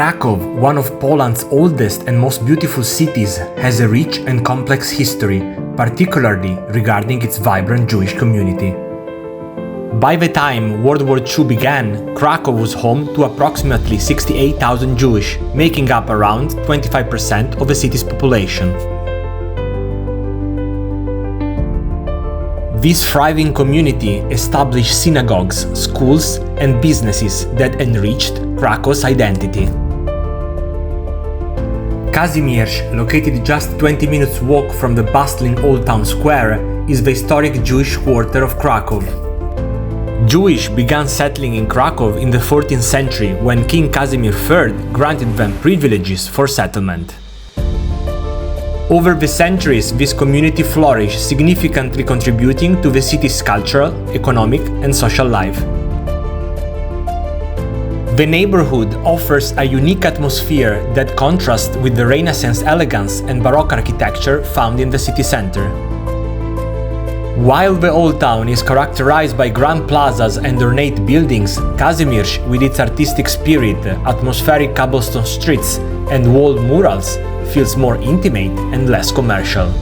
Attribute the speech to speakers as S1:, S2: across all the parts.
S1: Krakow, one of Poland's oldest and most beautiful cities, has a rich and complex history, particularly regarding its vibrant Jewish community. By the time World War II began, Krakow was home to approximately 68,000 Jewish, making up around 25% of the city's population. This thriving community established synagogues, schools, and businesses that enriched Krakow's identity. Kazimierz, located just 20 minutes walk from the bustling Old Town Square, is the historic Jewish quarter of Krakow. Jewish began settling in Krakow in the 14th century when King Kazimierz III granted them privileges for settlement. Over the centuries, this community flourished, significantly contributing to the city's cultural, economic, and social life. The neighborhood offers a unique atmosphere that contrasts with the Renaissance elegance and Baroque architecture found in the city center. While the Old Town is characterized by grand plazas and ornate buildings, Kazimierz, with its artistic spirit, atmospheric cobblestone streets, and walled murals, feels more intimate and less commercial.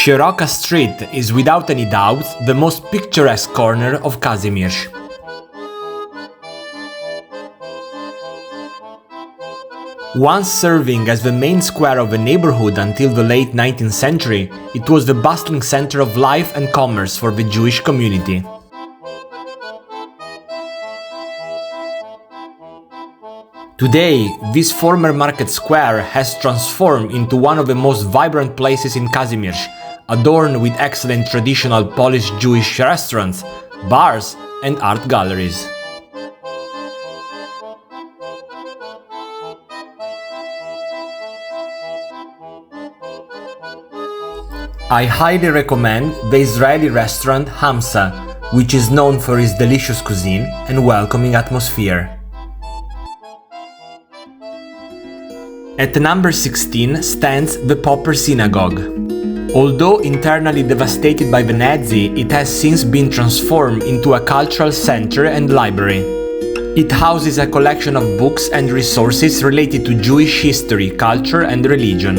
S1: Szeroka Street is without any doubt the most picturesque corner of Kazimierz. Once serving as the main square of the neighborhood until the late 19th century, it was the bustling center of life and commerce for the Jewish community. Today, this former market square has transformed into one of the most vibrant places in Kazimierz, adorned with excellent traditional Polish Jewish restaurants, bars, and art galleries. I highly recommend the Israeli restaurant Hamsa, which is known for its delicious cuisine and welcoming atmosphere. At number 16 stands the Remuh Synagogue. Although internally devastated by the Nazi, it has since been transformed into a cultural center and library. It houses a collection of books and resources related to Jewish history, culture, and religion.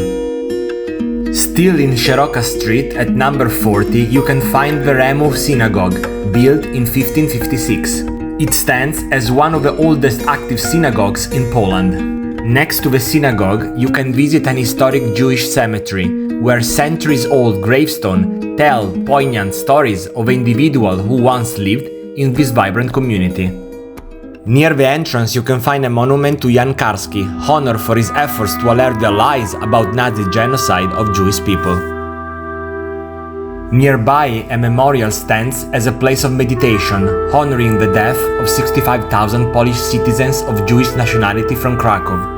S1: Still in Szeroka Street, at number 40, you can find the Remuh Synagogue, built in 1556. It stands as one of the oldest active synagogues in Poland. Next to the synagogue, you can visit an historic Jewish cemetery, where centuries-old gravestones tell poignant stories of an individual who once lived in this vibrant community. Near the entrance, you can find a monument to Jan Karski, honored for his efforts to alert the Allies about Nazi genocide of Jewish people. Nearby, a memorial stands as a place of meditation, honoring the death of 65,000 Polish citizens of Jewish nationality from Krakow.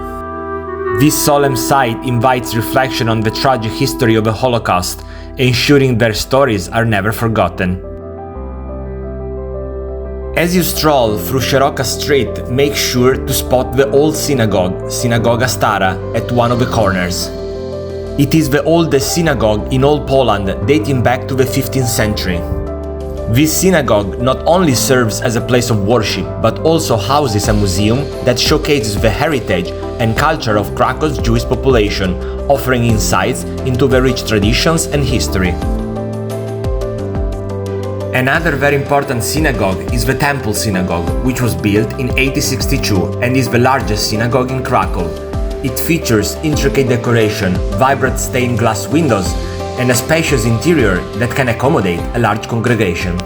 S1: This solemn site invites reflection on the tragic history of the Holocaust, ensuring their stories are never forgotten. As you stroll through Szeroka Street, make sure to spot the old synagogue, Synagoga Stara, at one of the corners. It is the oldest synagogue in all Poland, dating back to the 15th century. This synagogue not only serves as a place of worship, but also houses a museum that showcases the heritage and culture of Krakow's Jewish population, offering insights into the rich traditions and history. Another very important synagogue is the Temple Synagogue, which was built in 1862 and is the largest synagogue in Krakow. It features intricate decoration, vibrant stained glass windows, and a spacious interior that can accommodate a large congregation.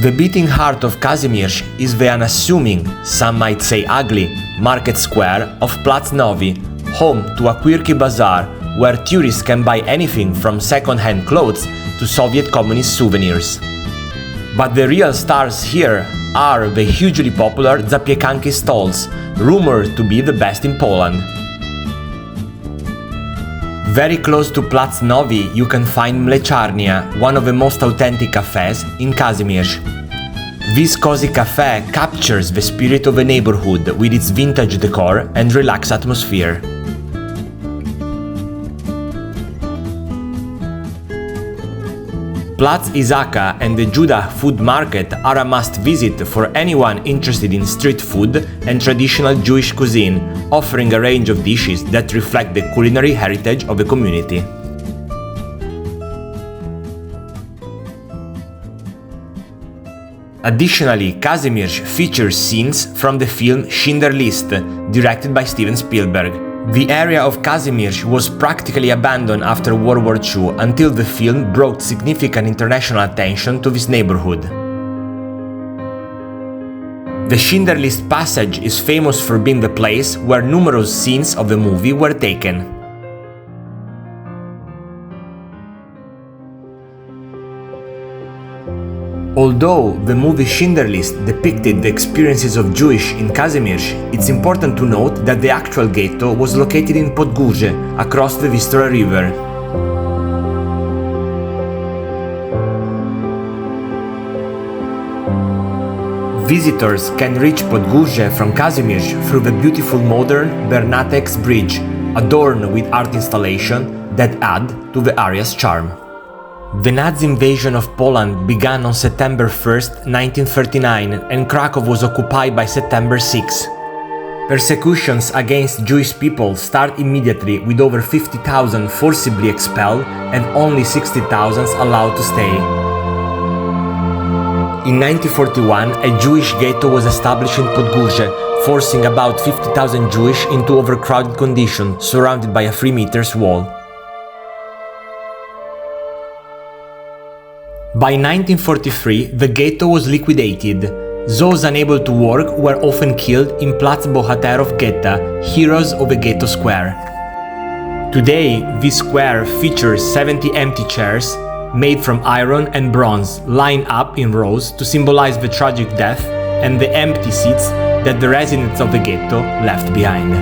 S1: The beating heart of Kazimierz is the unassuming, some might say ugly, market square of Plac Nowy, home to a quirky bazaar where tourists can buy anything from second-hand clothes to Soviet communist souvenirs. But the real stars here are the hugely popular zapiekanki stalls, rumored to be the best in Poland. Very close to Plac Nowy, you can find Mleczarnia, one of the most authentic cafes in Kazimierz. This cozy cafe captures the spirit of a neighborhood with its vintage decor and relaxed atmosphere. Platz Isaka and the Judah Food Market are a must-visit for anyone interested in street food and traditional Jewish cuisine, offering a range of dishes that reflect the culinary heritage of the community. Additionally, Kazimierz features scenes from the film Schindler's List, directed by Steven Spielberg. The area of Kazimierz was practically abandoned after World War II until the film brought significant international attention to this neighborhood. The Schindler's List passage is famous for being the place where numerous scenes of the movie were taken. Although the movie Schindler's List depicted the experiences of Jewish in Kazimierz, it's important to note that the actual ghetto was located in Podgórze, across the Vistula River. Visitors can reach Podgórze from Kazimierz through the beautiful modern Bernatex Bridge, adorned with art installations that add to the area's charm. The Nazi invasion of Poland began on September 1, 1939, and Krakow was occupied by September 6. Persecutions against Jewish people start immediately, with over 50,000 forcibly expelled and only 60,000 allowed to stay. In 1941, a Jewish ghetto was established in Podgórze, forcing about 50,000 Jewish into overcrowded conditions, surrounded by a 3 meters wall. By 1943, the ghetto was liquidated. Those unable to work were often killed in Platz Bohaterów Getta, heroes of the Ghetto Square. Today, this square features 70 empty chairs made from iron and bronze, lined up in rows to symbolize the tragic death and the empty seats that the residents of the ghetto left behind.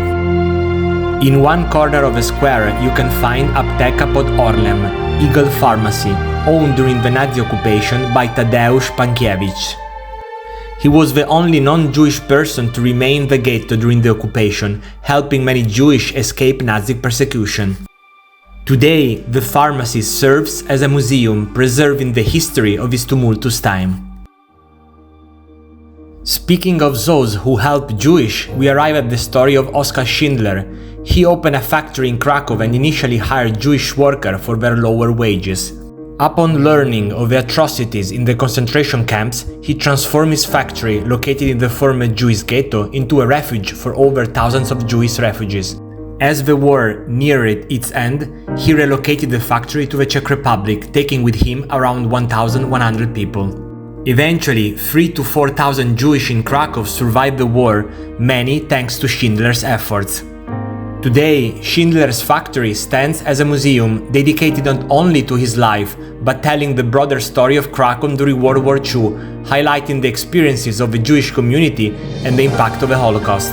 S1: In one corner of the square, you can find Apteka pod Orlem, Eagle Pharmacy, owned during the Nazi occupation by Tadeusz Pankiewicz. He was the only non-Jewish person to remain in the ghetto during the occupation, helping many Jewish escape Nazi persecution. Today, the pharmacy serves as a museum, preserving the history of this tumultuous time. Speaking of those who helped Jewish, we arrive at the story of Oscar Schindler. He opened a factory in Krakow and initially hired Jewish workers for their lower wages. Upon learning of the atrocities in the concentration camps, he transformed his factory, located in the former Jewish ghetto, into a refuge for over thousands of Jewish refugees. As the war neared its end, he relocated the factory to the Czech Republic, taking with him around 1,100 people. Eventually, 3,000 to 4,000 Jewish in Krakow survived the war, many thanks to Schindler's efforts. Today, Schindler's factory stands as a museum dedicated not only to his life, but telling the broader story of Krakow during World War II, highlighting the experiences of the Jewish community and the impact of the Holocaust.